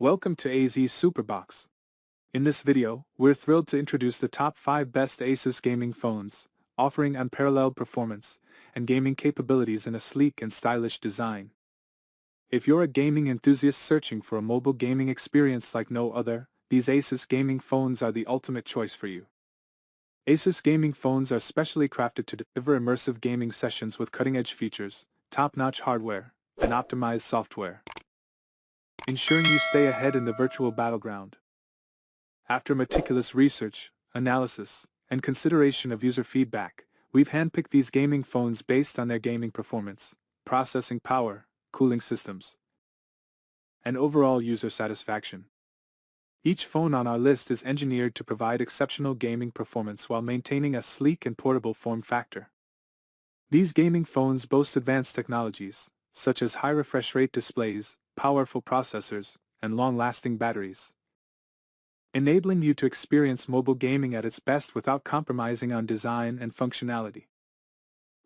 Welcome to AZ Superbox. In this video, we're thrilled to introduce the top 5 best Asus gaming phones, offering unparalleled performance and gaming capabilities in a sleek and stylish design. If you're a gaming enthusiast searching for a mobile gaming experience like no other, these Asus gaming phones are the ultimate choice for you. Asus gaming phones are specially crafted to deliver immersive gaming sessions with cutting-edge features, top-notch hardware, and optimized software, ensuring you stay ahead in the virtual battleground. After meticulous research, analysis, and consideration of user feedback, we've handpicked these gaming phones based on their gaming performance, processing power, cooling systems, and overall user satisfaction. Each phone on our list is engineered to provide exceptional gaming performance while maintaining a sleek and portable form factor. These gaming phones boast advanced technologies, such as high refresh rate displays, powerful processors, and long-lasting batteries, enabling you to experience mobile gaming at its best without compromising on design and functionality.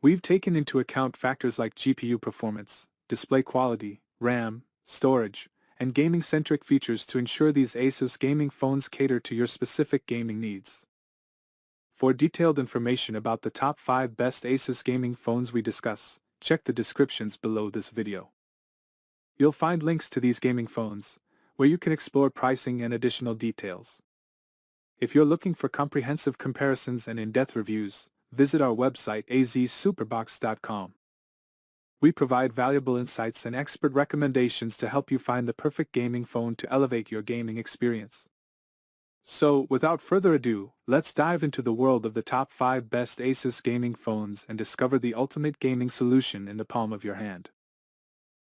We've taken into account factors like GPU performance, display quality, RAM, storage, and gaming-centric features to ensure these Asus gaming phones cater to your specific gaming needs. For detailed information about the top 5 best Asus gaming phones we discuss, check the descriptions below this video. You'll find links to these gaming phones, where you can explore pricing and additional details. If you're looking for comprehensive comparisons and in-depth reviews, visit our website azsuperbox.com. We provide valuable insights and expert recommendations to help you find the perfect gaming phone to elevate your gaming experience. So, without further ado, let's dive into the world of the top 5 best Asus gaming phones and discover the ultimate gaming solution in the palm of your hand.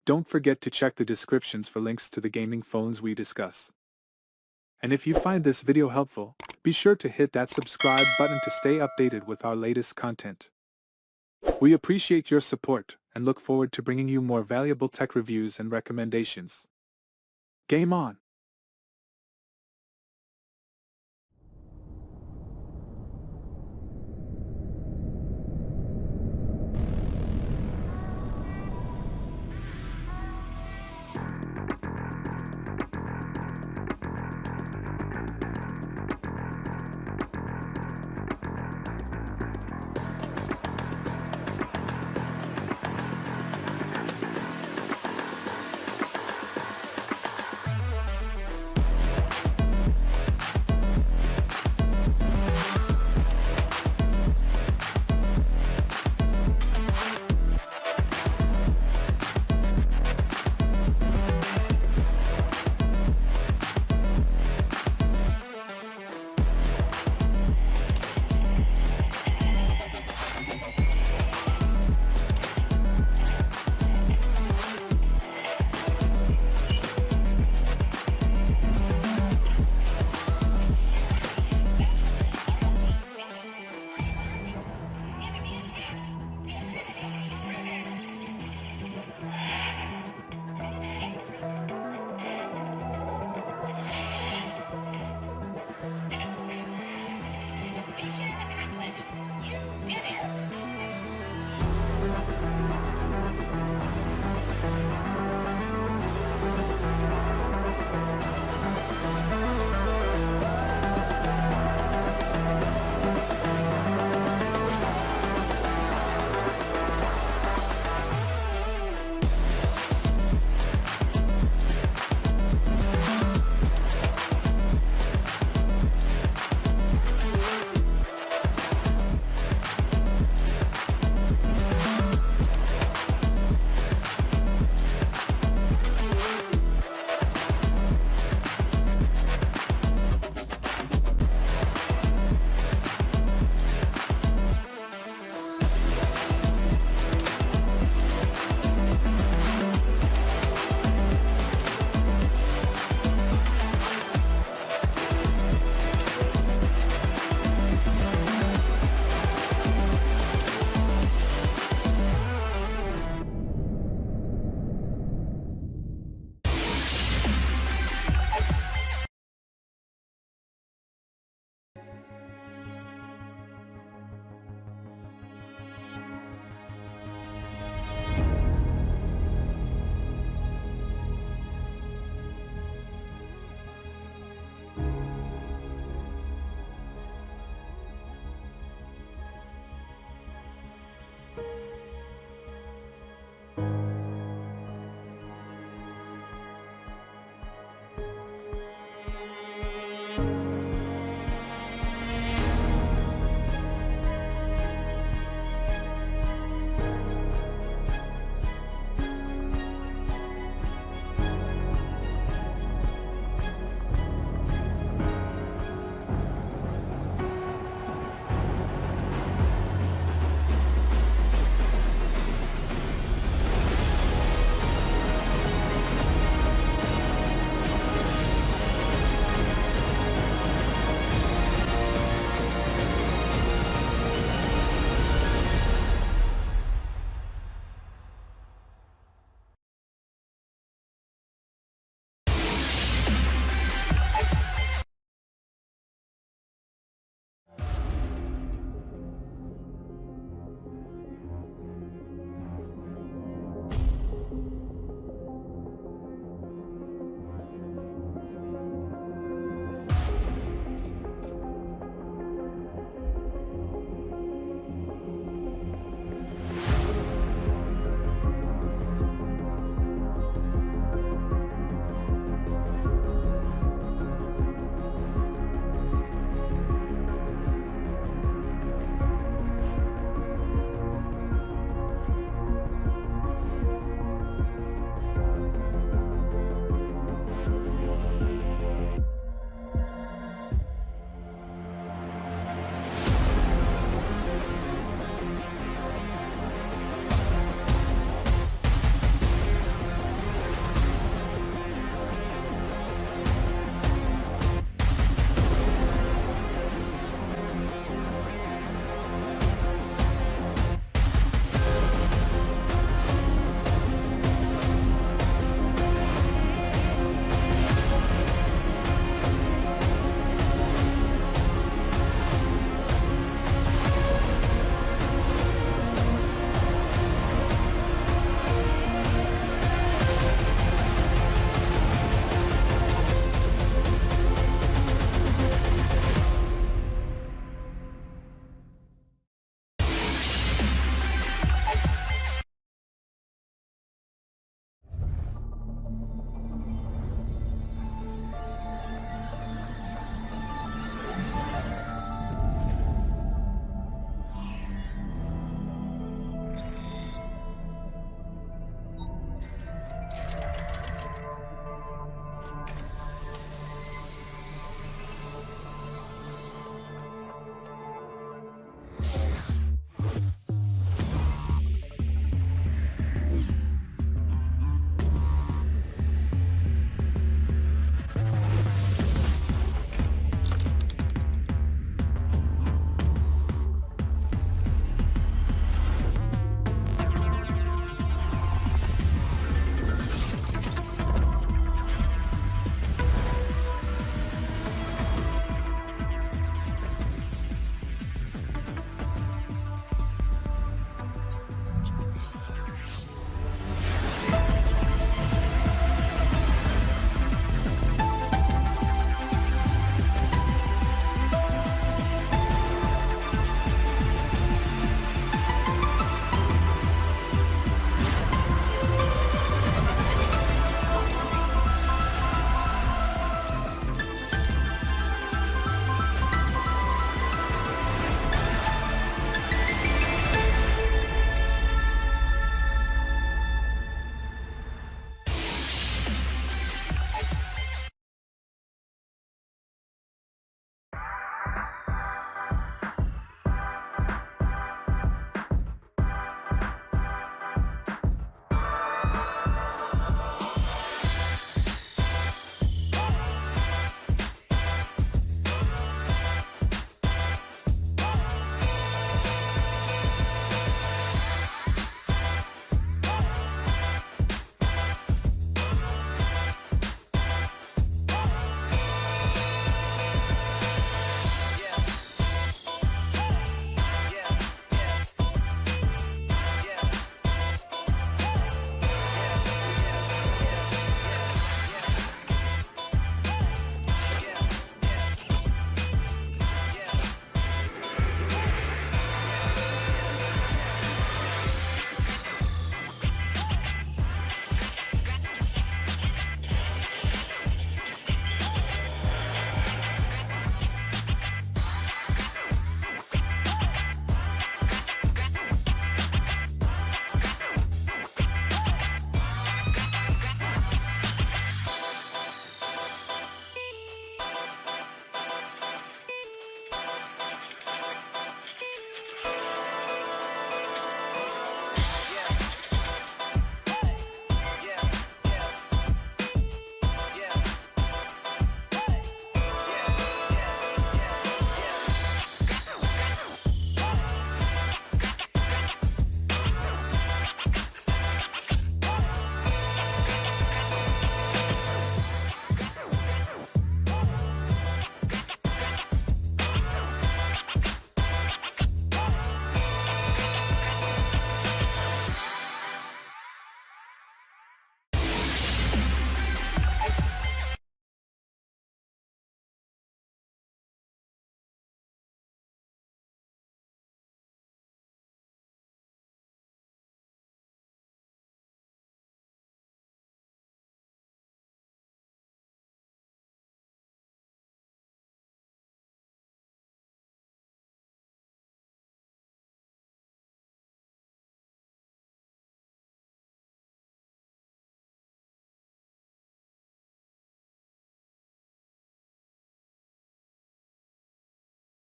Don't forget to check the descriptions for links to the gaming phones we discuss. And if you find this video helpful, be sure to hit that subscribe button to stay updated with our latest content. We appreciate your support and look forward to bringing you more valuable tech reviews and recommendations. Game on!